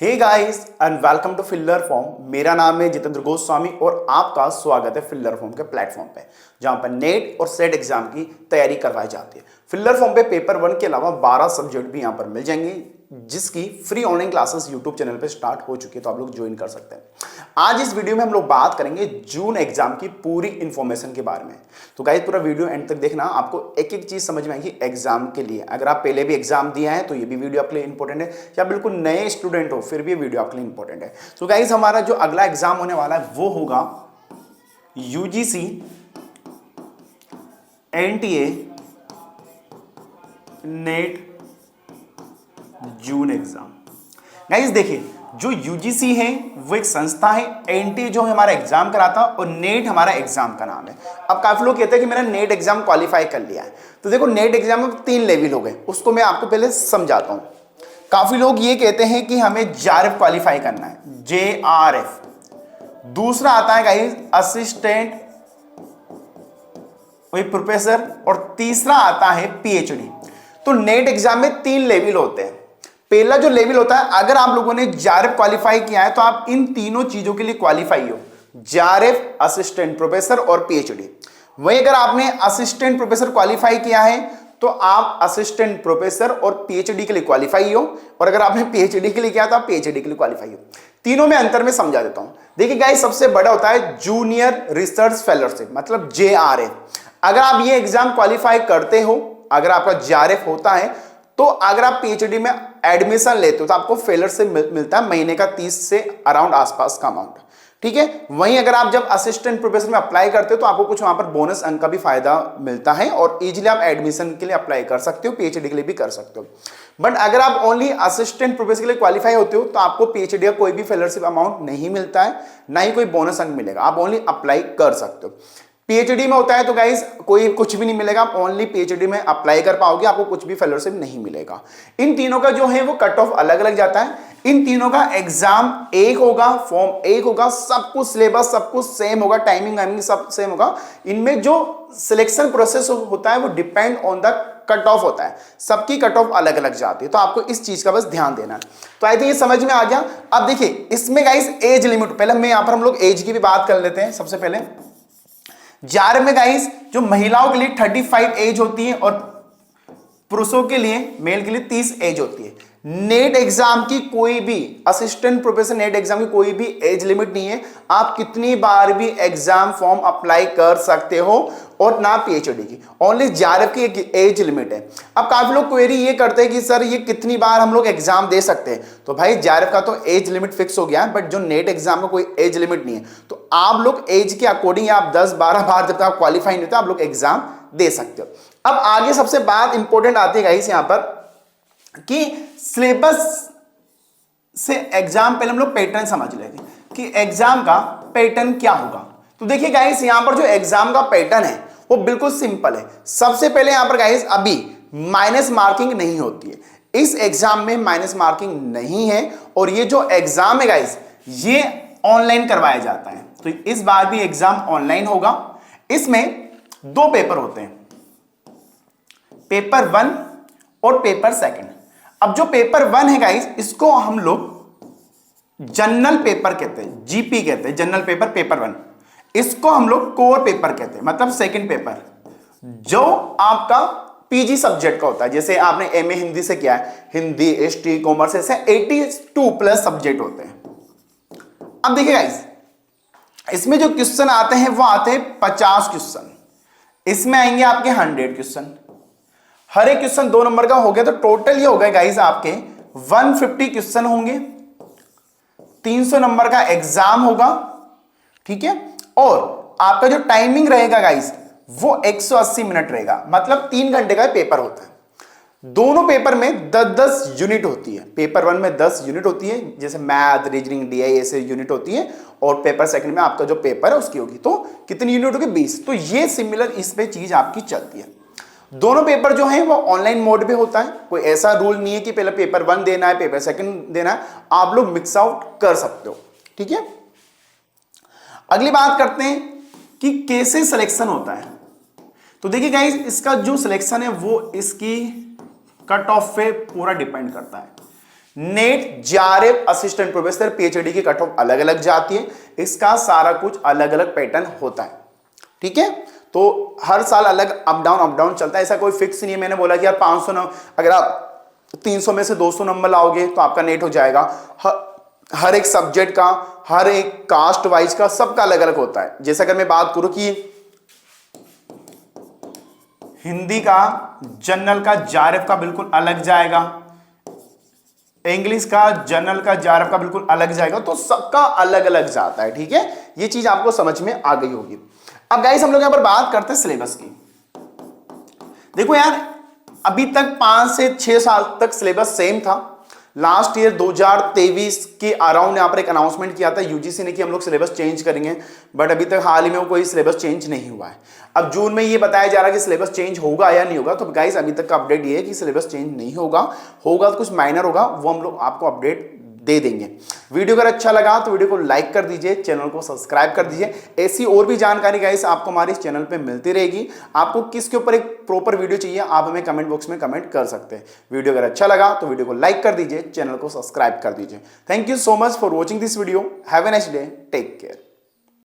Hey guys and welcome to filler form. मेरा नाम है जितेंद्र गोस्वामी और आपका स्वागत है फिल्लर फॉर्म के प्लेटफॉर्म पे, जहां पर नेट और सेट एग्जाम की तैयारी करवाई जाती है। फिल्लर फॉर्म पे पेपर 1 के अलावा 12 सब्जेक्ट भी यहां पर मिल जाएंगे, जिसकी free online classes YouTube channel पे स्टार्ट हो चुकी है, तो आप लोग ज्वाइन कर सकते हैं। आज इस वीडियो में हम लोग बात करेंगे जून एग्जाम की पूरी इंफॉर्मेशन के बारे में। तो गाइस पूरा वीडियो एंड तक देखना, आपको एक एक चीज समझ में आएगी एग्जाम के लिए। अगर आप पहले भी एग्जाम दिया है तो ये भी वीडियो आपके लिए इंपॉर्टेंट है, या बिल्कुल नए स्टूडेंट हो फिर भी वीडियो आपके लिए इंपॉर्टेंट है। तो गाइस हमारा जो अगला एग्जाम होने वाला है वो होगा यूजीसी एनटीए नेट जून एग्जाम। गाइस देखिए, जो यूजीसी है वो एक संस्था है, एनटीए जो हमारा एग्जाम कराता है और नेट हमारा एग्जाम का नाम है। अब काफी लोग कहते हैं कि मैंने नेट एग्जाम क्वालिफाई कर लिया है। तो देखो, नेट एग्जाम में 3 लेवल हो गए, उसको मैं आपको पहले समझाता हूं। काफी लोग ये कहते हैं कि हमें जेआरएफ क्वालिफाई करना है, जेआरएफ। दूसरा आता है गाइस असिस्टेंट प्रोफेसर, और तीसरा आता है पीएचडी। तो नेट एग्जाम में 3 लेवल होते हैं। पहला जो लेवल होता है, अगर आप लोगों ने जेआरएफ क्वालिफाई किया है तो आप इन तीनों चीजों के लिए क्वालिफाई हो, जेआरएफ, असिस्टेंट प्रोफेसर और पीएचडी। वहीं अगर आपने असिस्टेंट प्रोफेसर क्वालिफाई किया है तो आप असिस्टेंट प्रोफेसर और पीएचडी के लिए क्वालिफाई हो, और अगर आपने पीएचडी के लिए किया तो आप पीएचडी के लिए क्वालिफाई हो। तीनों में अंतर में समझा देता हूं। देखिए गाइस, सबसे बड़ा होता है जूनियर रिसर्च फेलोशिप, मतलब जेआरएफ। अगर आप ये एग्जाम क्वालिफाई करते हो, अगर आपका जेआरएफ होता है, तो अगर आप पीएचडी में एडमिशन लेते हो तो आपको फेलोशिप मिलता है महीने का 30 से अराउंड आसपास का अमाउंट। ठीक है। वहीं अगर आप जब असिस्टेंट प्रोफेसर में अप्लाई करते हो तो आपको कुछ वहां पर बोनस अंक का भी फायदा मिलता है, और इजीली आप एडमिशन के लिए अप्लाई कर सकते हो, पीएचडी के लिए भी कर सकते हो। बट अगर आप ओनली असिस्टेंट प्रोफेसर के लिए क्वालिफाई होते हो तो आपको पीएचडी का कोई भी फेलोशिप अमाउंट नहीं मिलता है, ना ही कोई बोनस अंक मिलेगा, आप ओनली अप्लाई कर सकते हो। पीएचडी में होता है तो गाइस कोई कुछ भी नहीं मिलेगा, आप ओनली पीएचडी में अप्लाई कर पाओगे, आपको कुछ भी फेलोशिप नहीं मिलेगा। इन तीनों का जो है वो कट ऑफ अलग अलग जाता है। इन तीनों का एग्जाम एक होगा, फॉर्म एक होगा, सब कुछ सिलेबस सब कुछ सेम होगा, टाइमिंग सब सेम होगा। इनमें जो सिलेक्शन प्रोसेस होता है वो depend on the cut off होता है, सबकी कट ऑफ अलग अलग जाती है। तो आपको इस चीज का बस ध्यान देना है। तो आई थिंक ये समझ में आ गया। अब देखिए, इसमें गाइस एज लिमिट, पहले मैं यहां पर हम लोग एज की भी बात कर लेते हैं। सबसे पहले जेआरएफ में गाइस जो महिलाओं के लिए 35 एज होती है और पुरुषों के लिए, मेल के लिए 30 एज होती है। नेट एग्जाम की कोई भी, असिस्टेंट प्रोफेसर नेट एग्जाम की कोई भी एज लिमिट नहीं है। आप कितनी बार भी एग्जाम फॉर्म अप्लाई कर सकते हो, और ना पीएचडी की, ओनली जेआरएफ की एक एज लिमिट है। अब काफी लोग क्वेरी ये करते हैं कि सर ये कितनी बार हम लोग एग्जाम दे सकते हैं। तो भाई जेआरएफ का तो एज लिमिट फिक्स हो गया है, बट जो नेट एग्जाम का कोई एज लिमिट नहीं है। तो आप लोग एज के अकॉर्डिंग आप 10-12 बार जब तक आप क्वालिफाई नहीं होते आप लोग एग्जाम दे सकते हो। अब आगे सबसे बात इंपॉर्टेंट आती है गाइस यहां पर कि सिलेबस से एग्जाम, पहले हम लोग पैटर्न समझ लेंगे कि एग्जाम का पैटर्न क्या होगा। तो देखिए गाइस, यहां पर जो एग्जाम का पैटर्न है वो बिल्कुल सिंपल है। सबसे पहले यहां पर गाइस अभी माइनस मार्किंग नहीं होती है, इस एग्जाम में माइनस मार्किंग नहीं है, और ये जो एग्जाम है गाइस ये ऑनलाइन करवाया जाता है। तो इस बार भी एग्जाम ऑनलाइन होगा। इसमें 2 पेपर होते हैं, पेपर 1 और पेपर 2। अब जो पेपर 1 है गाइस, इसको हम लोग जनरल पेपर कहते हैं, जीपी कहते हैं, जनरल पेपर, पेपर 1। इसको हम लोग कोर पेपर कहते हैं, मतलब सेकंड पेपर, जो आपका पीजी सब्जेक्ट का होता है। जैसे आपने एमए हिंदी से किया है, हिंदी, एसटी, कॉमर्स, ऐसे 82+ सब्जेक्ट होते हैं। अब देखिए गाइस, इसमें जो क्वेश्चन आते हैं वो आते हैं 50 क्वेश्चन। इसमें आएंगे आपके 100 क्वेश्चन, हर एक क्वेश्चन 2 नंबर का हो गया, तो टोटल ये हो गए गाइस आपके 150 क्वेश्चन होंगे, 300 नंबर का एग्जाम होगा। ठीक है। और आपका जो टाइमिंग रहेगा गाइस वो 180 मिनट रहेगा, मतलब 3 घंटे का पेपर होता है। दोनों पेपर में 10-10 यूनिट होती है। पेपर 1 में 10 यूनिट होती है, जैसे मैथ, रीजनिंग, डीआई ऐसे यूनिट होती है, और पेपर 2 में आपका जो पेपर है उसकी होगी, तो कितनी यूनिट होगी? 20। तो ये सिमिलर इस पे चीज आपकी चलती है। दोनों पेपर जो है वो ऑनलाइन मोड पे होता है, कोई ऐसा रूल नहीं है कि पहले पेपर 1 देना है, पेपर 2 देना है, आप लोग मिक्स आउट कर सकते हो। ठीक है। अगली बात करते हैं कि कैसे सिलेक्शन होता है। तो देखिए गाइस, इसका जो सिलेक्शन है वो इसकी कट ऑफ पे पूरा डिपेंड करता है। Net, JRF, assistant professor, PhD की कट ऑफ अलग अलग जाती है। इसका सारा कुछ अलग अलग पैटर्न होता है, ठीक है। तो हर साल अलग अप डाउन चलता है, ऐसा कोई फिक्स नहीं है। मैंने बोला कि यार 500 नंबर, अगर आप 300 में से 200 नंबर लाओगे तो आपका नेट हो जाएगा। हर एक सब्जेक्ट का, हर एक कास्ट वाइज का, सबका अलग अलग होता है। जैसे अगर मैं बात करूं कि हिंदी का जनरल का जेआरएफ का बिल्कुल अलग जाएगा, इंग्लिश का जनरल का जेआरएफ का बिल्कुल अलग जाएगा, तो सबका अलग अलग जाता है, ठीक है। ये चीज आपको समझ में आ गई होगी। अब गाइस हम लोग यहां पर बात करते हैं सिलेबस की। देखो यार, अभी तक 5 से 6 साल तक सिलेबस सेम था। लास्ट ईयर 2023 के अराउंड यहां पर एक अनाउंसमेंट किया था यूजीसी ने कि हम लोग सिलेबस चेंज करेंगे, बट अभी तक हाल ही में कोई सिलेबस चेंज नहीं हुआ है। अब जून में ये बताया जा रहा है कि सिलेबस चेंज होगा या नहीं होगा। तो गाइस अभी तक का अपडेट ये है कि सिलेबस चेंज नहीं होगा, होगा तो कुछ माइनर होगा, वो हम लोग आपको अपडेट दे देंगे। वीडियो अगर अच्छा लगा तो वीडियो को लाइक कर दीजिए, चैनल को सब्सक्राइब कर दीजिए। ऐसी और भी जानकारी गाइस आपको हमारे इस चैनल पे मिलती रहेगी। आपको किसके ऊपर एक प्रॉपर वीडियो चाहिए, आप हमें कमेंट बॉक्स में कमेंट कर सकते हैं। वीडियो अगर अच्छा लगा तो वीडियो को लाइक कर दीजिए, चैनल को सब्सक्राइब कर दीजिए। Thank you so much for watching this video. Have a nice day, take care.